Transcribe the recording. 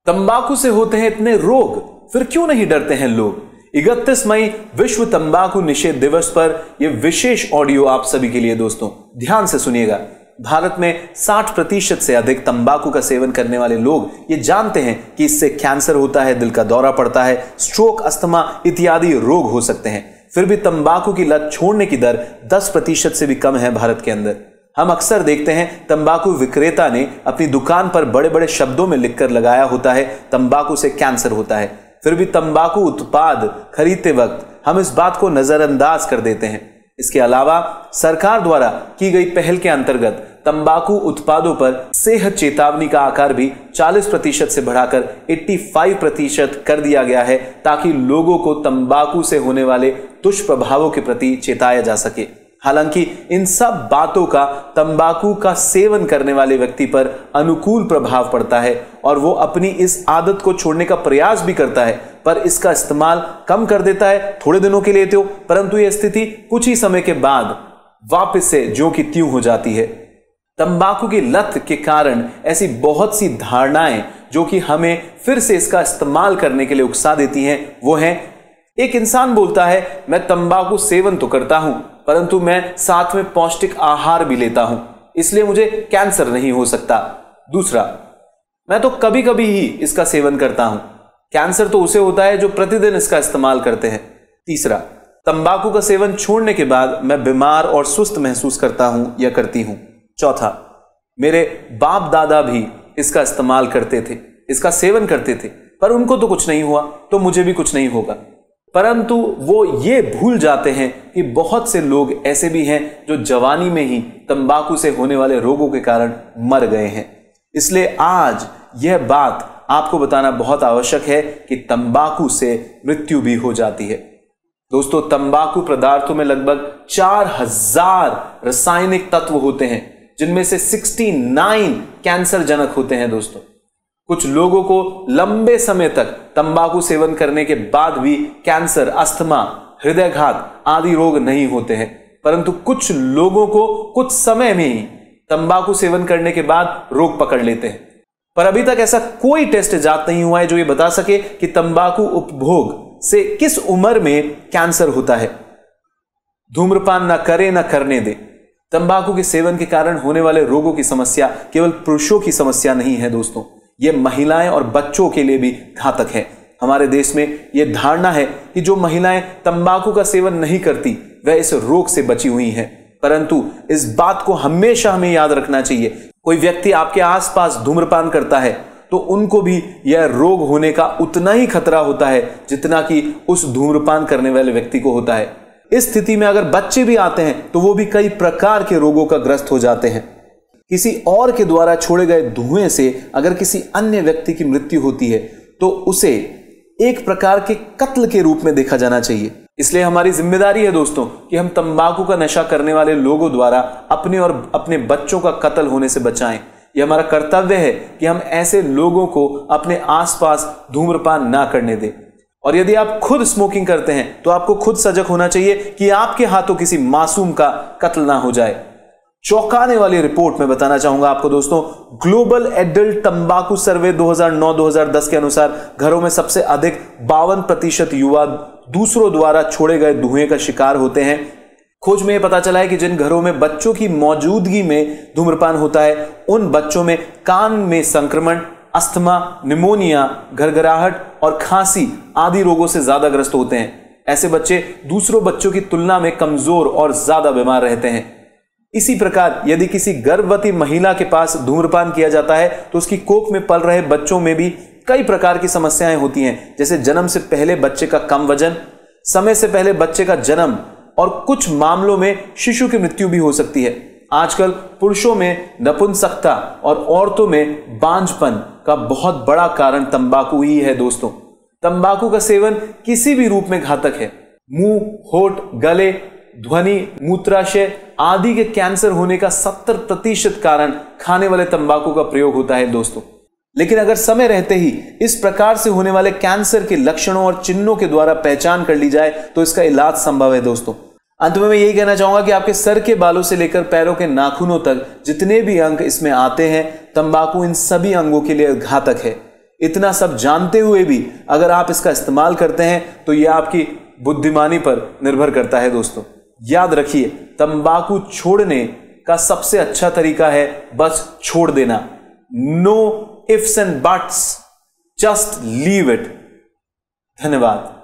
तंबाकू से होते हैं इतने रोग, फिर क्यों नहीं डरते हैं लोग। 31 मई विश्व तंबाकू निषेध दिवस पर यह विशेष ऑडियो आप सभी के लिए दोस्तों, ध्यान से सुनिएगा। भारत में 60% से अधिक तंबाकू का सेवन करने वाले लोग ये जानते हैं कि इससे कैंसर होता है, दिल का दौरा पड़ता है, स्ट्रोक, अस्थमा इत्यादि रोग हो सकते हैं। फिर भी तंबाकू की लत छोड़ने की दर 10% से भी कम है भारत के अंदर। हम अक्सर देखते हैं तंबाकू विक्रेता ने अपनी दुकान पर बड़े बड़े शब्दों में लिखकर लगाया होता है तंबाकू से कैंसर होता है। फिर भी तंबाकू उत्पाद खरीदते वक्त हम इस बात को नजरअंदाज कर देते हैं। इसके अलावा सरकार द्वारा की गई पहल के अंतर्गत तंबाकू उत्पादों पर सेहत चेतावनी का आकार भी 40% से बढ़ाकर 85% कर दिया गया है, ताकि लोगों को तंबाकू से होने वाले दुष्प्रभावों के प्रति चेताया जा सके। हालांकि इन सब बातों का तंबाकू का सेवन करने वाले व्यक्ति पर अनुकूल प्रभाव पड़ता है और वो अपनी इस आदत को छोड़ने का प्रयास भी करता है, पर इसका इस्तेमाल कम कर देता है थोड़े दिनों के लिए तो, परंतु यह स्थिति कुछ ही समय के बाद वापस से ज्यों की त्यों हो जाती है। तंबाकू की लत के कारण ऐसी बहुत सी धारणाएं जो कि हमें फिर से इसका इस्तेमाल करने के लिए उकसा देती हैं, वो है, एक इंसान बोलता है मैं तंबाकू सेवन तो करता हूं, परंतु मैं साथ में पौष्टिक आहार भी लेता हूं, इसलिए मुझे कैंसर नहीं हो सकता। दूसरा, मैं तो कभी कभी ही इसका सेवन करता हूं, कैंसर तो उसे होता है जो प्रतिदिन इसका इस्तेमाल करते हैं। तीसरा, तंबाकू का सेवन छोड़ने के बाद मैं बीमार और सुस्त महसूस करता हूं या करती हूं। चौथा, मेरे बाप दादा भी इसका इस्तेमाल करते थे, इसका सेवन करते थे, पर उनको तो कुछ नहीं हुआ, तो मुझे भी कुछ नहीं होगा। परंतु वो ये भूल जाते हैं कि बहुत से लोग ऐसे भी हैं जो जवानी में ही तंबाकू से होने वाले रोगों के कारण मर गए हैं। इसलिए आज यह बात आपको बताना बहुत आवश्यक है कि तंबाकू से मृत्यु भी हो जाती है। दोस्तों, तंबाकू पदार्थों में लगभग 4000 रासायनिक तत्व होते हैं, जिनमें से 69 कैंसर जनक होते हैं। दोस्तों, कुछ लोगों को लंबे समय तक तंबाकू सेवन करने के बाद भी कैंसर, अस्थमा, हृदयघात आदि रोग नहीं होते हैं, परंतु कुछ लोगों को कुछ समय में ही तंबाकू सेवन करने के बाद रोग पकड़ लेते हैं। पर अभी तक ऐसा कोई टेस्ट इजाद नहीं हुआ है जो ये बता सके कि तंबाकू उपभोग से किस उम्र में कैंसर होता है। धूम्रपान ना करे ना करने दे। तंबाकू के सेवन के कारण होने वाले रोगों की समस्या केवल पुरुषों की समस्या नहीं है दोस्तों, यह महिलाएं और बच्चों के लिए भी घातक है। हमारे देश में यह धारणा है कि जो महिलाएं तंबाकू का सेवन नहीं करती वह इस रोग से बची हुई हैं, परंतु इस बात को हमेशा हमें याद रखना चाहिए, कोई व्यक्ति आपके आसपास धूम्रपान करता है तो उनको भी यह रोग होने का उतना ही खतरा होता है जितना कि उस धूम्रपान करने वाले व्यक्ति को होता है। इस स्थिति में अगर बच्चे भी आते हैं तो वो भी कई प्रकार के रोगों का ग्रस्त हो जाते हैं। किसी और के द्वारा छोड़े गए धुएं से अगर किसी अन्य व्यक्ति की मृत्यु होती है तो उसे एक प्रकार के कत्ल के रूप में देखा जाना चाहिए। इसलिए हमारी जिम्मेदारी है दोस्तों कि हम तंबाकू का नशा करने वाले लोगों द्वारा अपने और अपने बच्चों का कत्ल होने से बचाएं। यह हमारा कर्तव्य है कि हम ऐसे लोगों को अपने आसपास धूम्रपान ना करने दें। और यदि आप खुद स्मोकिंग करते हैं तो आपको खुद सजग होना चाहिए कि आपके हाथों किसी मासूम का कत्ल ना हो जाए। चौंकाने वाली रिपोर्ट में बताना चाहूंगा आपको दोस्तों, ग्लोबल एडल्ट तंबाकू सर्वे 2009-2010 के अनुसार घरों में सबसे अधिक 52% युवा दूसरों द्वारा छोड़े गए धुएं का शिकार होते हैं। खोज में यह पता चला है कि जिन घरों में बच्चों की मौजूदगी में धूम्रपान होता है उन बच्चों में कान में संक्रमण, अस्थमा, निमोनिया, घरघराहट और खांसी आदि रोगों से ज्यादा ग्रस्त होते हैं। ऐसे बच्चे दूसरों बच्चों की तुलना में कमजोर और ज्यादा बीमार रहते हैं। इसी प्रकार यदि किसी गर्भवती महिला के पास धूम्रपान किया जाता है तो उसकी कोख में पल रहे बच्चों में भी कई प्रकार की समस्याएं होती हैं, जैसे जन्म से पहले बच्चे का कम वजन, समय से पहले बच्चे का जन्म और कुछ मामलों में शिशु की मृत्यु भी हो सकती है। आजकल पुरुषों में नपुंसकता और औरतों में बांझपन का बहुत बड़ा कारण तंबाकू ही है। दोस्तों, तंबाकू का सेवन किसी भी रूप में घातक है। मुंह, होठ, गले, ध्वनि, मूत्राशय आदि के कैंसर होने का 70% कारण खाने वाले तंबाकू का प्रयोग होता है दोस्तों। लेकिन अगर समय रहते ही इस प्रकार से होने वाले कैंसर के लक्षणों और चिन्हों के द्वारा पहचान कर ली जाए तो इसका इलाज संभव है दोस्तों। अंत में मैं यही कहना चाहूंगा कि आपके सर के बालों से लेकर पैरों के नाखूनों तक जितने भी अंग इसमें आते हैं, तंबाकू इन सभी अंगों के लिए घातक है। इतना सब जानते हुए भी अगर आप इसका इस्तेमाल करते हैं तो यह आपकी बुद्धिमानी पर निर्भर करता है दोस्तों। याद रखिए, तंबाकू छोड़ने का सबसे अच्छा तरीका है बस छोड़ देना। No ifs and buts, just leave it. धन्यवाद।